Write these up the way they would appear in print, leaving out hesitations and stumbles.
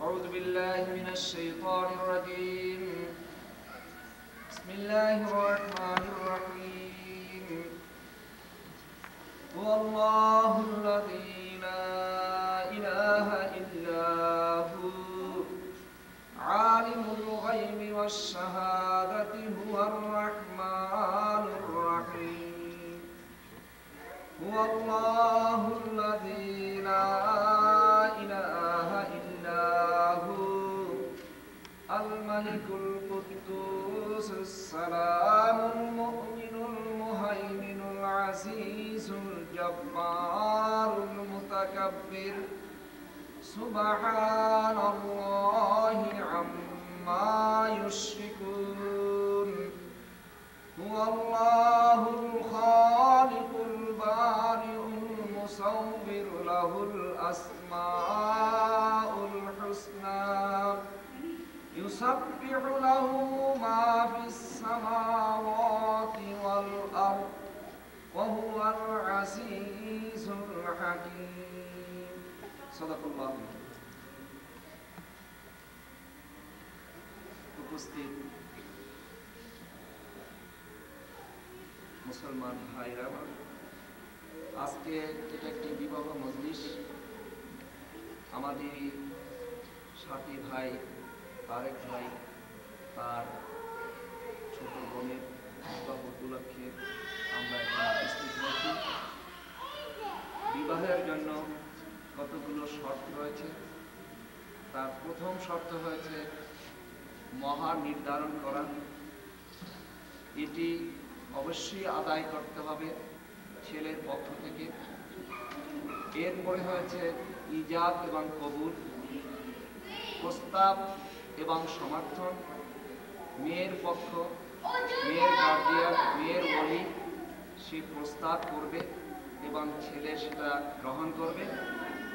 أعوذ بالله من الشيطان الرجيم. بسم الله الرحمن الرحيم. هو الله الذي لا إله إلا هو عالم الغيب والشهادة هو الرحمن الرحيم. هو الله الذي لا إله إلا هو الملك القدوس السلام المؤمن المهيمن العزيز الجبار المتكبر سبحان الله عما يشركون. هو الله الخالق البارئ المصور له الأسماء الحسنى يسبح له ما في السماوات والأرض وهو العزيز الحكيم. صدق الله. উপস্থিত মুসলমান ভাইরা, আজকে এটা একটি বিবাহ মজলিস। আমাদের সাথী ভাই তারেক ভাই তার ছোট বোনের বিবাহ উপলক্ষে আমরা এখানে উপস্থিত হয়েছি। বিবাহের জন্য কতগুলো শর্ত রয়েছে। তার প্রথম শর্ত হয়েছে মহার নির্ধারণ করা। এটি অবশ্যই আদায় করতে হবে ছেলের পক্ষ থেকে। এরপরে হয়েছে ইজাব এবং কবুল, প্রস্তাব এবং সমর্থন। মেয়ের পক্ষ, মেয়ের গার্জিয়ান, মেয়ের ওলি সে প্রস্তাব করবে এবং ছেলে সেটা গ্রহণ করবে।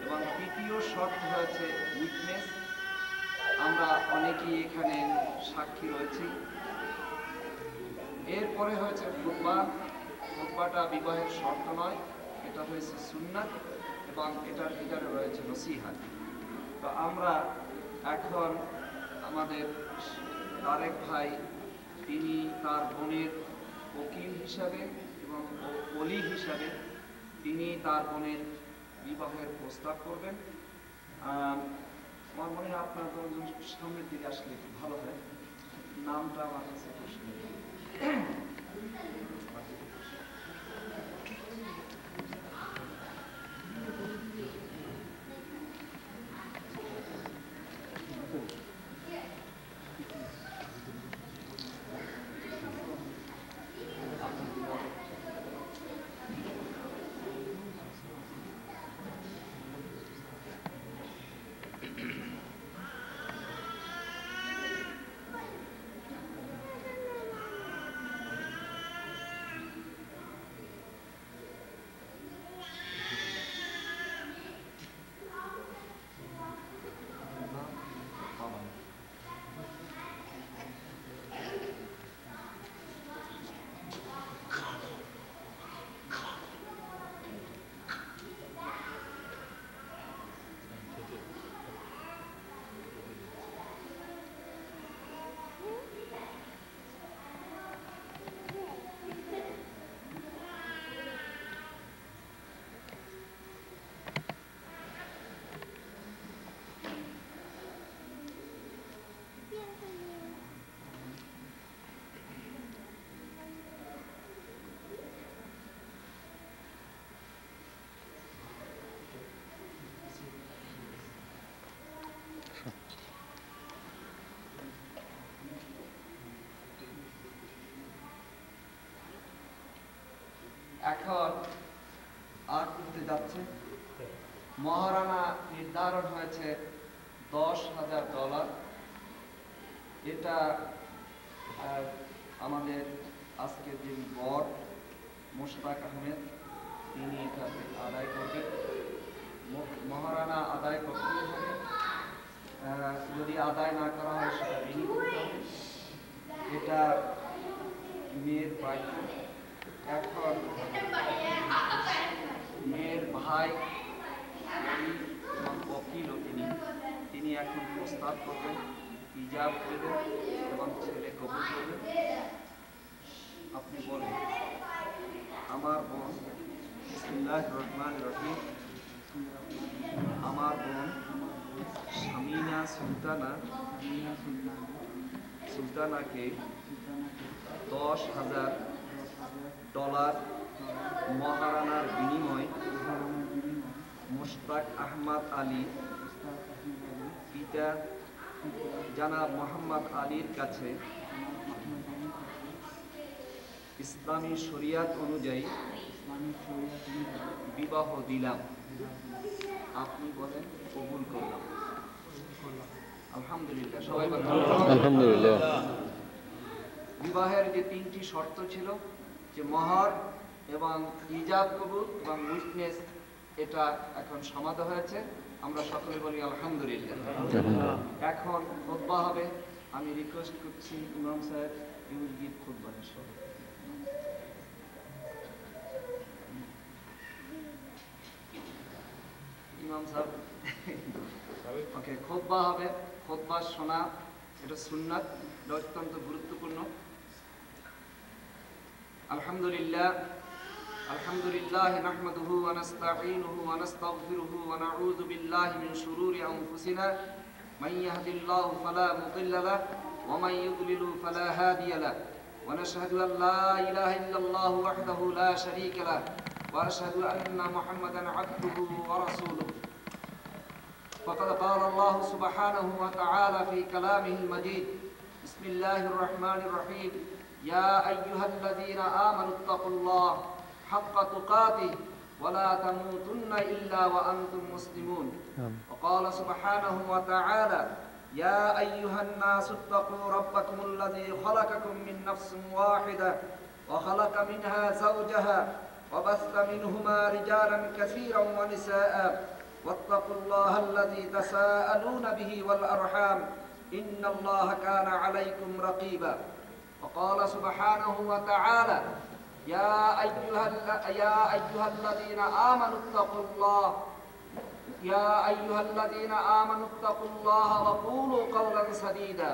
এবং তৃতীয় শর্ত হয়েছে উইটনেস। আমরা অনেকেই এখানে সাক্ষী রয়েছি। এরপরে হয়েছে খুতবা। খুতবাটা বিবাহের শর্ত নয়, এটা হয়েছে সুন্নাত এবং এটার ভিতরে রয়েছে নসিহত। তো আমরা এখন আমাদের তারেক ভাই, তিনি তার বোনের উকিল হিসাবে এবং ওলি হিসাবে তিনি তার বোনের বিবাহের প্রস্তাব করবেন। আমার মনে হয় আপনার সামনের দিকে আসলে একটু ভালো হয়। নামটা আমার কাছে প্রশ্ন। এখন আর করতে যাচ্ছে। মহারানা নির্ধারণ হয়েছে $10,000। এটা আমাদের আজকের যে বর মোশতাক আহমেদ, তিনি এটা আদায় করবেন। মহারানা আদায় করতেই হবে। যদি আদায় না করা হয় সেটা বিনি করতে হবে। এটা মেয়ের দায়িত্ব। এখন মেয়ের ভাই এবং ওকিল তিনি এখন প্রস্তাব করবেন, ইজাব দেবেন এবং ছেলে কবুল করবেন। আপনি বলেন, আমার বোন, বিসমিল্লাহির রহমানির রহিম, আমার বোন শামিনা সুলতানাকে $10,000 মহারানার বিনিময়ে মুশতাক আহমদ আলী পিতা জনাব মোহাম্মদ আলীর কাছে ইসলামী শরিয়াত অনুযায়ী বিবাহ দিলাম। আপনি বলেন, কবুল করলাম। আলহামদুলিল্লাহ। সবাই বলেন আলহামদুলিল্লাহ। বিবাহের যে 3টি শর্ত ছিল, যে মহর এবং ইজাব কবুল এবং উইটনেস, এটা এখন সমাধা হয়েছে। আমরা সকলে বলি আলহামদুলিল্লাহ। এখন খুতবা হবে। আমি রিকোয়েস্ট করছি ইমাম সাহেব, ইউ উইল গিভ খুতবা ইনশাআল্লাহ। ইমাম সাহেব, ওকে, খুতবা হবে। খুতবা শোনা এটা সুন্নাত, এটা অত্যন্ত গুরুত্বপূর্ণ। আলহামদুলিল্লাহ আলহামদুলিল্লাহ নাহমাদুহু ওয়া নাস্তাঈনুহু ওয়া নাস্তাগফিরুহু ওয়া নাউযু বিল্লাহি মিন শুরুরি আনফুসিনা মান ইয়াহদিল্লাহু ফালা মুদিল্লা লাহু ওয়া মান ইউদ্লিলু ফালা হাদিয়া লাহু ওয়া নাশহাদু আন লা ইলাহা ইল্লাল্লাহু ওয়াহদাহু লা শারীকা লাহু ওয়া আশহাদু আন্না মুহাম্মাদান আবদুহু ওয়া রাসূলুহু। فقد قال الله سبحانه وتعالى في كلامه المجيد: بسم الله الرحمن الرحيم يا أيها الذين آمنوا اتقوا الله حق تقاته ولا تموتن إلا وأنتم مسلمون. وقال سبحانه وتعالى يا أيها الناس اتقوا ربكم الذي خلقكم من نفس واحدة وخلق منها زوجها وبث منهما رجالا كثيرا ونساء واتقوا الله الذي تساءلون به والأرحام إن الله كان عليكم رقيبا. وقال سبحانه وتعالى يا أيها الذين آمنوا اتقوا الله وقولوا قولا سديدا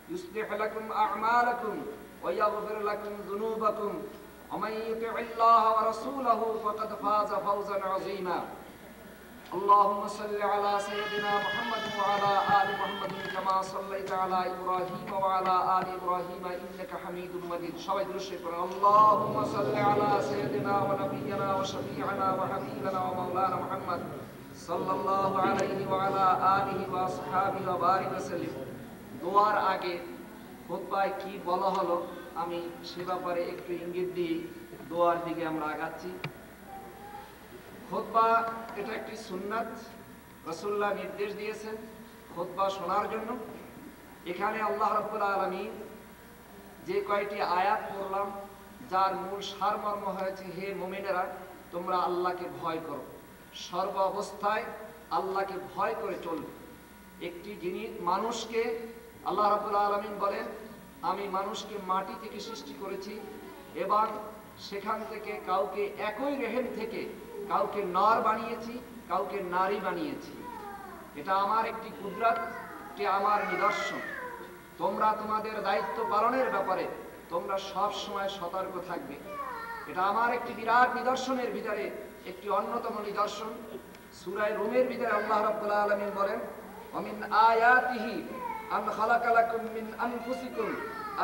يصلح لكم أعمالكم ويغفر لكم ذنوبكم ومن يطع الله ورسوله فقد فاز فوزا عظيما. اللهم صل على سيدنا محمد وعلى آل محمد كما صليت على إبراهيم وعلى آل إبراهيم إنك حميد مجيد. সবাই দরুদ পড়ুন। اللهم صل على سيدنا ونبينا وشفيعنا وحبيبنا ومولانا محمد صلى الله عليه وعلى آله وصحبه وبارك وسلم. দোয়ার আগে খুতবায় কি বলা হলো আমি সে ব্যাপারে একটু ইঙ্গিত দিই, দোয়ার দিকে আমরা আগাচ্ছি। খুতবা এটা একটি সুন্নাত, রাসূলুল্লাহ নির্দেশ দিয়েছেন খুতবা শোনার জন্য। এখানে আল্লাহ রাব্বুল আলামিন যে কয়টি আয়াত পড়লাম, যার মূল সারমর্ম হয়েছে, হে মুমিনেরা তোমরা আল্লাহকে ভয় করো, সর্ব অবস্থায় আল্লাহকে ভয় করে চলবে। একটি জিনিস, মানুষকে আল্লাহ রাব্বুল আলামিন বলেন আমি মানুষকে মাটি থেকে সৃষ্টি করেছি এবং সেখান থেকে কাউকে একই রেহেম থেকে কাউকে নর বানিয়েছি, কাউকে নারী বানিয়েছি। এটা আমার একটি কুদরত, এটা আমার নিদর্শন। তোমরা তোমাদের দায়িত্ব পালনের ব্যাপারে তোমরা সব সময় সতর্ক থাকবে। এটা আমার একটি বিরাট নিদর্শনের ভিতরে একটি অন্যতম নিদর্শন। সূরা রুমের ভিতরে আল্লাহ রাব্বুল আলামিন বলেন ওমিন আয়াতিহি আন খালাকা লাকুম মিন আনফুসিকুম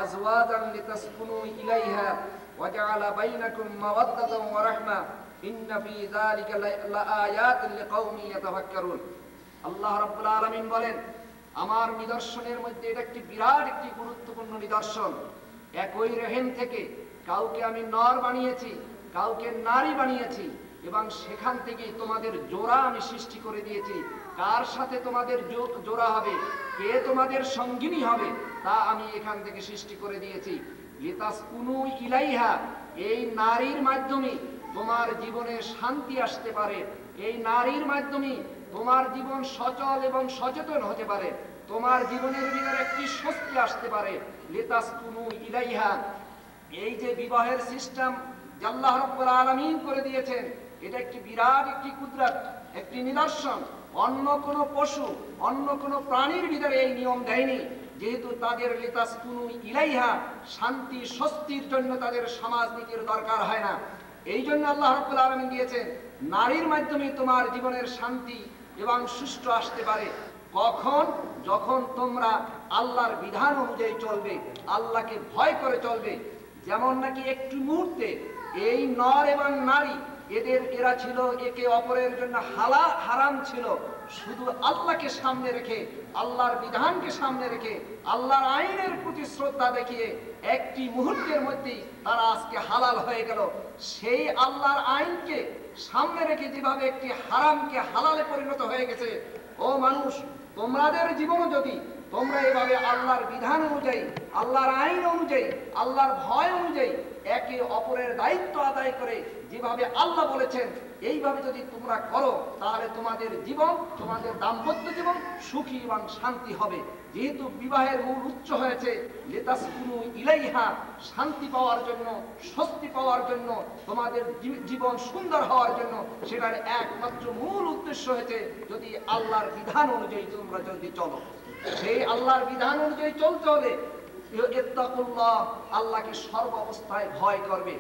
আজওয়াজান লিতাসকুনু ইলাইহা ওয়া জাআলা বাইনাকুম মাওয়াদ্দাতান ওয়া রাহমা ইন্না ফি যালিকা লাআয়াতিন লিকাওমিন ইয়াতাফাক্কারুন। আল্লাহ রাব্বুল আলামিন বলেন আমার নিদর্শনের মধ্যে এটা একটি বিরাট একটি গুরুত্বপূর্ণ নিদর্শন। একই রেহেম থেকে কাউকে আমি নর বানিয়েছি, কাউকে নারী বানিয়েছি এবং সেখান থেকে তোমাদের জোড়া আমি সৃষ্টি করে দিয়েছি। কার সাথে তোমাদের জোড়া হবে, কে তোমাদের সঙ্গিনী হবে, তা আমি এখান থেকে সৃষ্টি করে দিয়েছি। লিতাসকুনু ইলাইহা, এই নারীর মাধ্যমে তোমার জীবনে শান্তি আসতে পারে, এই নারীর মাধ্যমে তোমার জীবন সচল এবং সচেতন হতে পারে, তোমার জীবনের ভিতরে একটি স্বস্তি আসতে পারে। লিতাসকুনু ইলাইহা, এই যে বিবাহের সিস্টেম আল্লাহ রাব্বুল আলামিন করে দিয়েছেন, এটা একটি বিরাট একটি কুদরত, একটি নিদর্শন। অন্য কোনো পশু, অন্য কোনো প্রাণীর ভিতরে এই নিয়ম দেয়নি, যেহেতু তাদের লিতাসকুনু ইলাইহা, শান্তি স্বস্তির জন্য তাদের সমাজনীতির দরকার হয় না। এই জন্য আল্লাহ রাব্বুল আলামিন দিয়েছেন নারীর মাধ্যমে তোমার জীবনের শান্তি এবং সুষ্ঠু আসতে পারে। কখন? যখন তোমরা আল্লাহর বিধান অনুযায়ী চলবে, আল্লাহকে ভয় করে চলবে। যেমন নাকি একটু মুহূর্তে এই নর এবং নারী এরা ছিল একে অপরের জন্য হারাম ছিল, শুধু আল্লাহকে সামনে রেখে, আল্লাহর বিধানকে সামনে রেখে, আল্লাহর আইনের প্রতি শ্রদ্ধা দেখিয়ে একটি মুহূর্তের মধ্যেই তারা আজকে হালাল হয়ে গেল। সেই আল্লাহর আইনকে সামনে রেখে যেভাবে একটি হারামকে হালালে পরিণত হয়ে গেছে, ও মানুষ, তোমাদের জীবনও যদি তোমরা এভাবে আল্লাহর বিধান অনুযায়ী, আল্লাহর আইন অনুযায়ী, আল্লাহর ভয় অনুযায়ী একে অপরের দায়িত্ব আদায় করে যেভাবে আল্লাহ বলেছেন এইভাবে যদি তোমরা করো, তাহলে তোমাদের জীবন, তোমাদের দাম্পত্য জীবন সুখী এবং শান্তি হবে। যেহেতু বিবাহের মূল উচ্চ হয়েছে লিতাসকুনু ইলাইহা, শান্তি পাওয়ার জন্য, স্বস্তি পাওয়ার জন্য, তোমাদের জীবন সুন্দর হওয়ার জন্য, সেটার একমাত্র মূল উদ্দেশ্য হয়েছে যদি আল্লাহর বিধান অনুযায়ী তোমরা যদি চলো। সেই আল্লাহর বিধান অনুযায়ী চলতে হলে ইত্তাকুল্লাহ, আল্লাহকে সর্ব অবস্থায় ভয় করবে।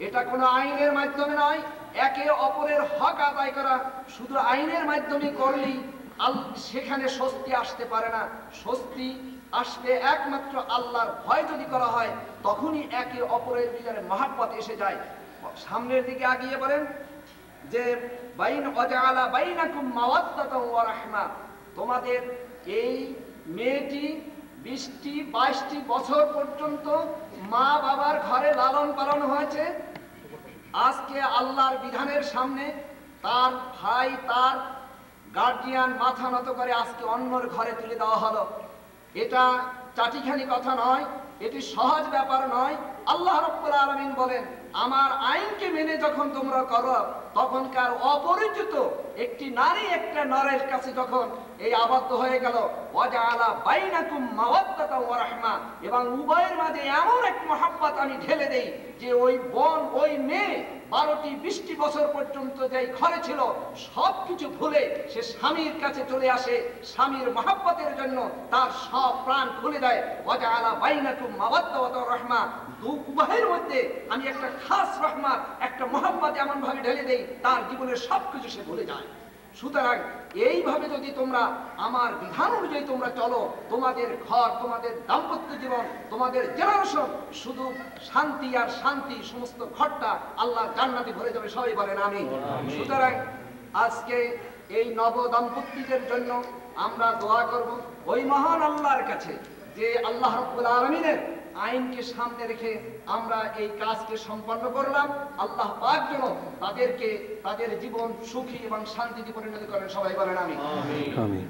এটা কোনো আইনের মাধ্যমে নয়, একে অপরের হক আদায় করা শুধু আইনের মাধ্যমে করলেই সেখানে স্বস্তি আসতে পারে না। স্বস্তি আসবে একমাত্র আল্লাহর ভয় যদি করা হয়, তখনই একে অপরের ভিতরে মহাব্বত এসে যায়। সামনের দিকে আগিয়ে বলেন যে বাইন ওয়াজআলা বাইনাকুম মাওয়াদ্দাতাও ওয়া রাহমা, তোমাদের এই মেয়েটি 20-22 বছর পর্যন্ত মা বাবার ঘরে লালন পালন হয়েছে। আজকে আল্লাহর বিধানের সামনে তার ভাই, তার গার্জিয়ান মাথা নত করে আজকে অন্যর ঘরে তুলে দেওয়া হলো। এটা চাটিখানি কথা নয়, এটি সহজ ব্যাপার নয়। আল্লাহ রাব্বুল আলামিন বলেন, আমার আইনকে মেনে যখন তোমরা করো, তখনকার অপরিচিত একটি নারী একটা নরের কাছে যখন এই আবদ্ধ হয়ে গেল, ওয়াজআলা বাইনাকুম মাওয়াদ্দাতাও ওয়া রাহমা, এবং উভয়ের মাঝে এমন এক মহব্বত আমি ঢেলে দেই যে ওই মেয়ে 12-20 বছর পর্যন্ত যেই ঘরে ছিল সবকিছু ভুলে সে স্বামীর কাছে চলে আসে, স্বামীর মহব্বতের জন্য তার সব প্রাণ খুলে দেয়। ওয়াজআলা বাইনাকুম মাওয়াদ্দাতাও ওয়া রাহমা, উভয়ের মধ্যে আমি একটা খাস রহমত, একটা মহব্বত এমন ভাবে ঢেলে দেই তার জীবনের সবকিছু সে ভুলে যায়। সুতরাং এইভাবে যদি তোমরা আমার বিধান অনুযায়ী তোমরা চলো, তোমাদের ঘর, তোমাদের দাম্পত্য জীবন, তোমাদের জেনারেশন শুধু শান্তি আর শান্তি, সমস্ত ঘরটা আল্লাহ জান্নাতে ভরে যাবে। সবাই বলেন আমিন। সুতরাং আজকে এই নব দাম্পত্যদের জন্য আমরা দোয়া করব ওই মহান আল্লাহর কাছে যে আল্লাহ রাব্বুল আলামিনের আইনকে সামনে রেখে আমরা এই কাজকে সম্পন্ন করলাম। আল্লাহ পাক যেন তাদেরকে তাদের জীবন সুখী এবং শান্তিতে পরিণত করেন। সবাই বলেন আমিন। আমিন।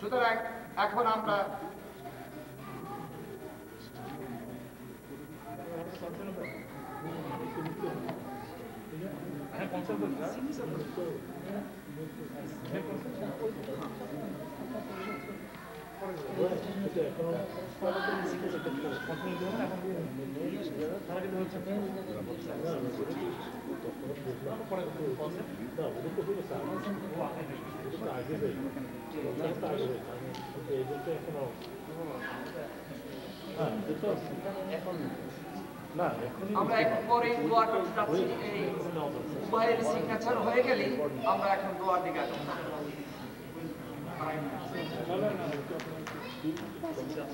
সুতরাং এখন আমরা আমরা এখন পরে দোয়া করতে যাচ্ছি। এই উভয়ের সিগনেচার হয়ে গেলে আমরা এখন দোয়ার দিকে আগাবো।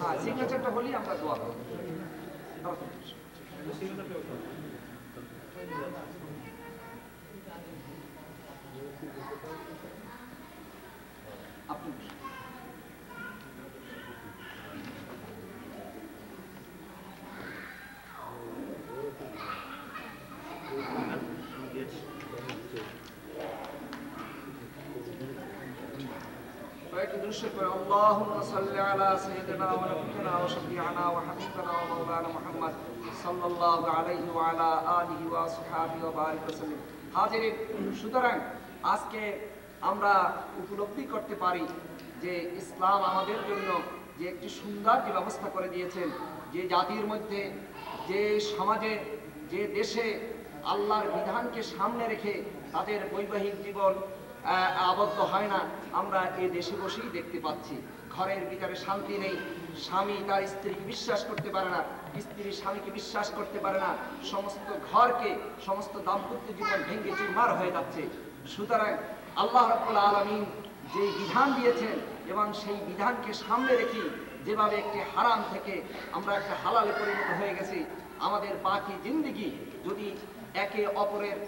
হ্যাঁ, সিগনেচারটা হলেই আমরা দোয়া করব। আপনি দুরূদ শরীফ পড়ে আল্লাহুম্মা সাল্লি আলা সাইয়্যিদিনা ওয়া নাবিয়িনা ওয়া শাফি'িনা ওয়া হাবিবিনা ওয়া মাওলানা মুহাম্মদ সাল্লাল্লাহু আলাইহি ওয়া আলা আলিহি ওয়া আসহাবিহি ওয়া বারিক ওয়া সাল্লিম। হাজিরিন, সুতরাং আজকে আমরা উপলব্ধি করতে পারি যে ইসলাম আমাদের জন্য যে একটি সুন্দর যে ব্যবস্থা করে দিয়েছেন, যে জাতির মধ্যে, যে সমাজে, যে দেশে আল্লাহর বিধানকে সামনে রেখে তাদের বৈবাহিক জীবন আবদ্ধ হয় না, আমরা এই দেশে বসেই দেখতে পাচ্ছি। ঘরের ভিতরে শান্তি নেই, স্বামী তার স্ত্রীকে বিশ্বাস করতে পারে না, স্ত্রী স্বামীকে বিশ্বাস করতে পারে না, সমস্ত ঘরকে, সমস্ত দাম্পত্য জীবন ভেঙে চুরমার হয়ে যাচ্ছে। সুতরাং আল্লাহ রাব্বুল আলামিন যে বিধান দিয়েছেন এবং সেই বিধানকে সামনে রেখে যেভাবে একটি হারাম থেকে আমরা একটা হালালে পরিণত হয়ে গেছি, আমাদের বাকি জিন্দেগি যদি একে অপরের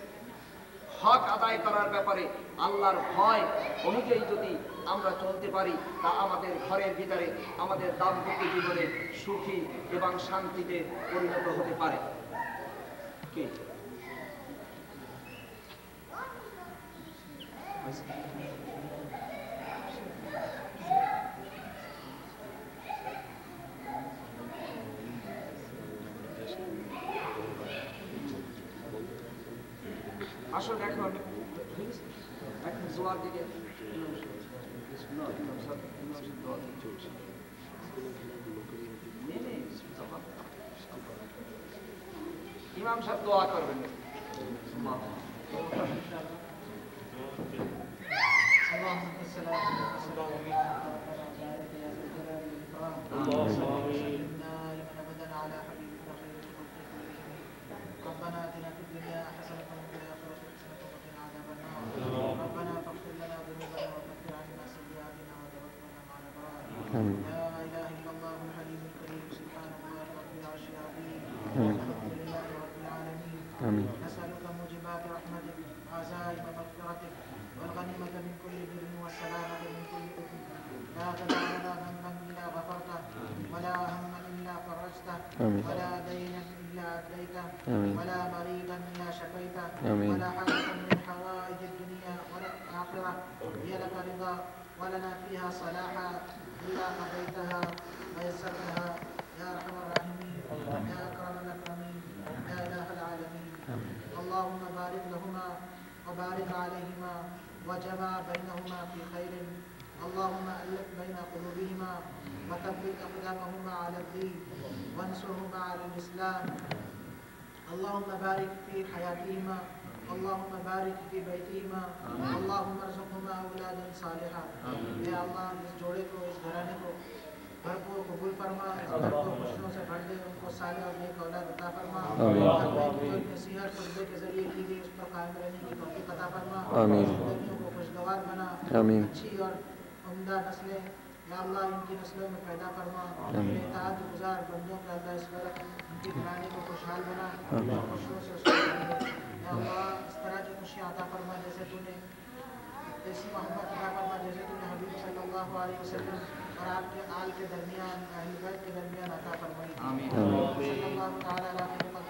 হক আদায় করার ব্যাপারে আল্লাহর ভয় অনুযায়ী যদি আমরা চলতে পারি, তা আমাদের ঘরের ভিতরে, আমাদের দাম্পত্য জীবনে সুখী এবং শান্তিতে পরিণত হতে পারে। কি আসলে এখন জোয়ার দিকে ইমাম সাহেব দোয়া করবেন। ربنا آتنا في الدنيا حسنة وفي الآخرة حسنة وقنا عذاب النار. ربنا فاغفر لنا ذنوبنا وكفر عنا سيئاتنا وتوفنا مع الأبرار. لا إله إلا الله الحليم الكريم سبحان الله رب العرش العظيم. الحمد لله رب العالمين. نسألك موجبات رحمتك وعزائم مغفرتك والغنيمة من كل بر والسلامة من كل إثم. لا تدع لنا ذنبا إلا غفرته ولا هما إلا فرجته ولا دينا إلا أديته ولا مريضا إلا شفيته ولا حاجة من حوائج الدنيا ولا الآخرة هي لك رضا ولنا فيها صلاحا إلا قضيتها ويسرتها يا أرحم الراحمين يا أكرم الأكرمين يا إله العالمين. اللهم بارك لهما وبارك عليهما وجمع بينهما في خير. اللهم ألف بين قلوبهما وثبت أقدامهما على الدين وانصرهما على الإسلام. اللهم بارك في حياتهما، اللهم بارك في بيتهما، اللهم ارزقهما أولادا صالحا. या अल्लाह इस जोड़े को, इस घराने को घर को कबूल फरमा, इस घर को खुशियों से भर दे, उनको साले और नेक औलाद अता फरमा। नसीहत खुतबे के जरिए की गई उस पर कायम रहने की तौफीक अता फरमा। जिंदगियों को खुशगवार बना, अच्छी और उम्दा नस्लें या अल्लाह इनकी नस्लों में पैदा फरमा। इताअत गुजार बंदों के अल्लाह इस वक्त इनकी घराने को खुशहाल बना, खुशियों से या अल्लाह इस तरह की खुशियाँ अता फरमा जैसे तूने, ऐसी मोहब्बत अता फरमा जैसे तूने हबीब सल्लल्लाहु अलैहि वसल्लम और आपके आल के दरमियान, अहले बैत के दरमियान अता फरमाई। आमीन। सल्लल्लाहु तआला अला मुहम्मद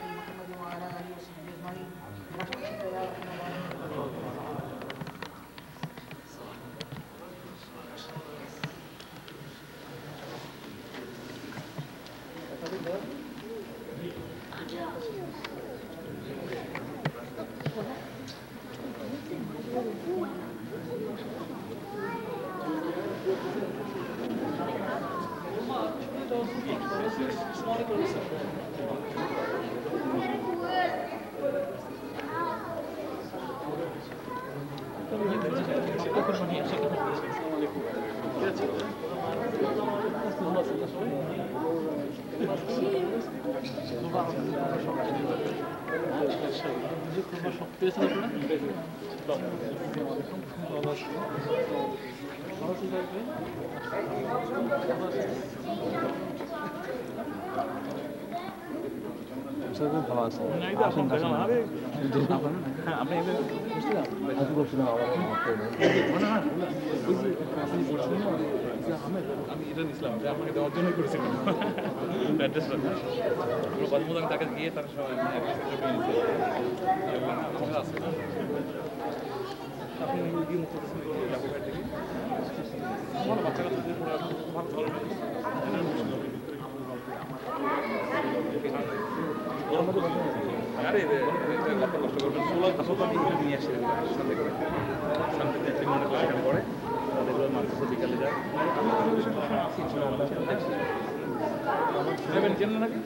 व अला आलिहि व सह्बिहि अजमईन। रहमतुका या अरहमर राहिमीन। ভালো আছে আপনি করছিলাম আমি এটা নিছিলাম যে আপনাকে দেওয়ার জন্যই করেছিলাম অ্যাড্রেসটা আমি তাকে গিয়ে তার সবাই আছে আপনি গিয়ে মুখ করতেছেন ভালো বাচ্চা কাচ্চাদের পড়া ভালো ধরনের আরে কত কষ্ট করবেন 16 নিয়ে আসছিলেন সাথে করে শান্তিতে 3 ঘন্টা ক্লাস করে তাদের মার্কেটে বিকালে যায় যাবেন কেন নাকি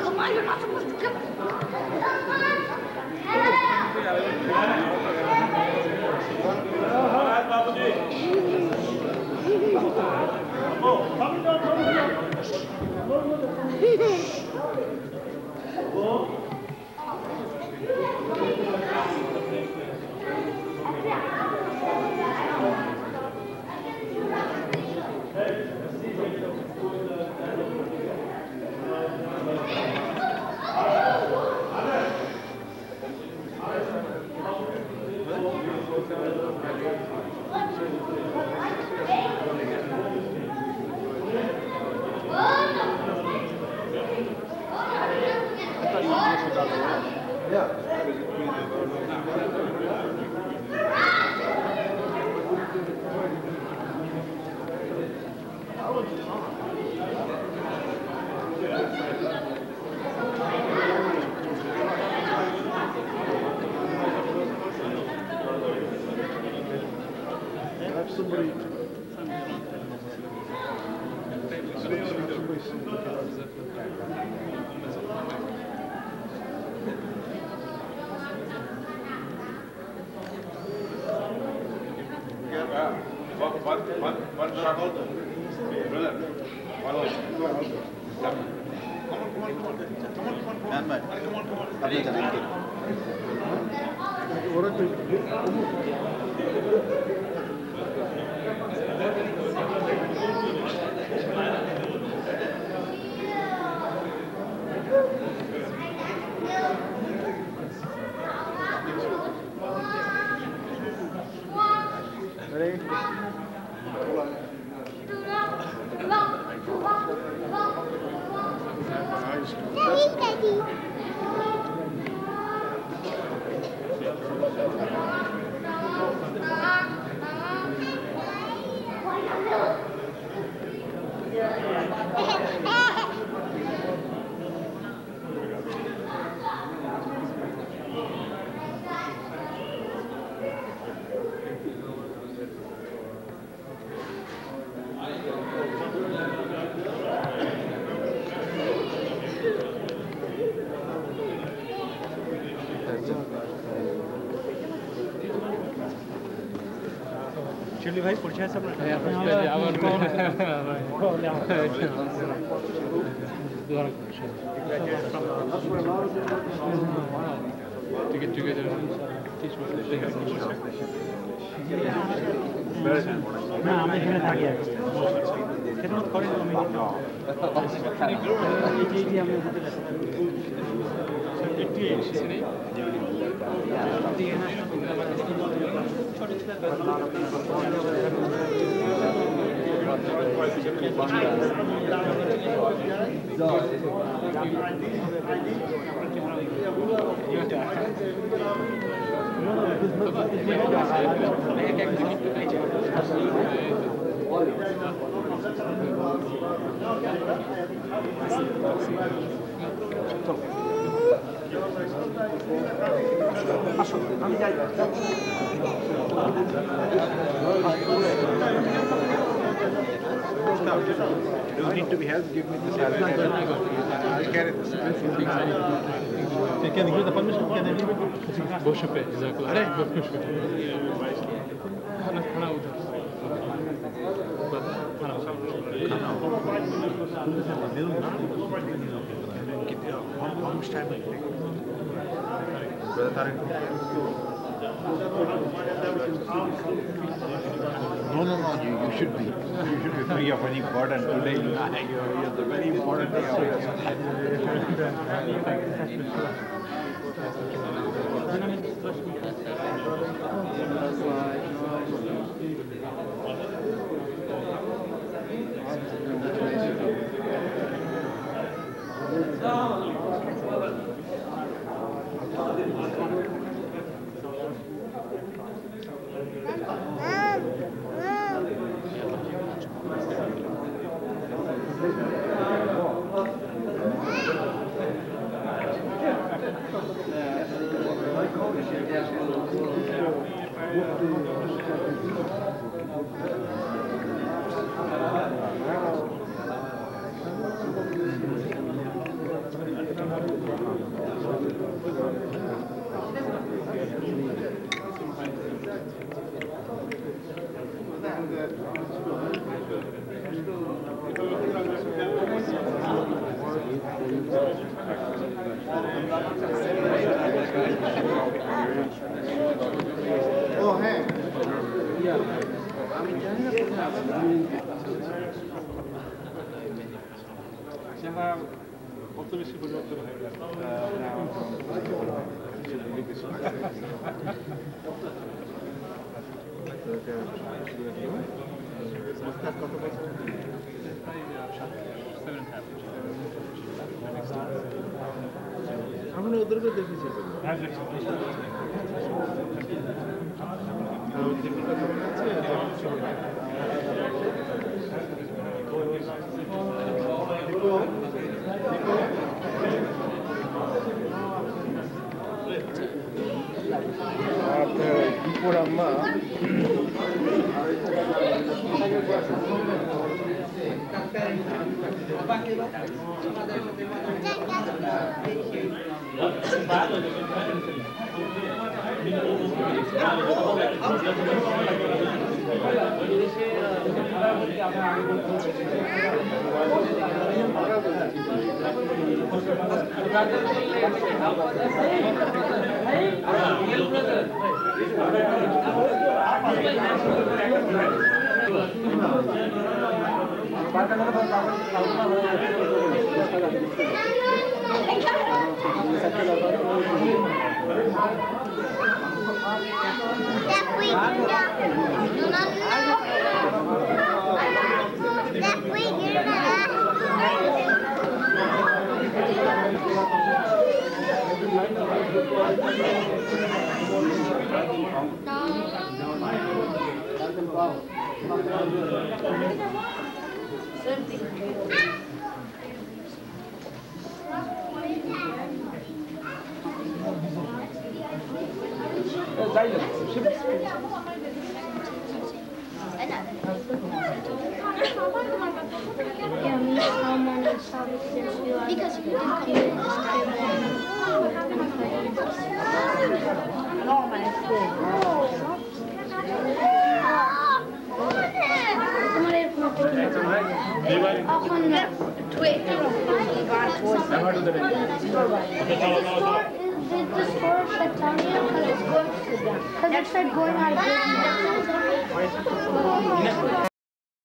Come on, you're not supposed to come. One struggle, brother. Follow it. Come on, চিলি ভাই পরিচয় আছে আপনার? না আমি এখানে থাকি আর খেদমত করেন আমি আমি আমি যাই don't need to be helped. Give me this. I'll carry this. Can you give the permission? Can I leave it? Bosh pe, jazakallah. Khana udhar. How much time will it take? Brother Tariq? No, you should be. You should be free of any burden today. You're the very important day of your কত বেশি পরিবর্তন হয়ে গেছে কত বছর আমরা ওদেরকে দেখেছি Por amar. Because you didn't come in this because it said going out of business.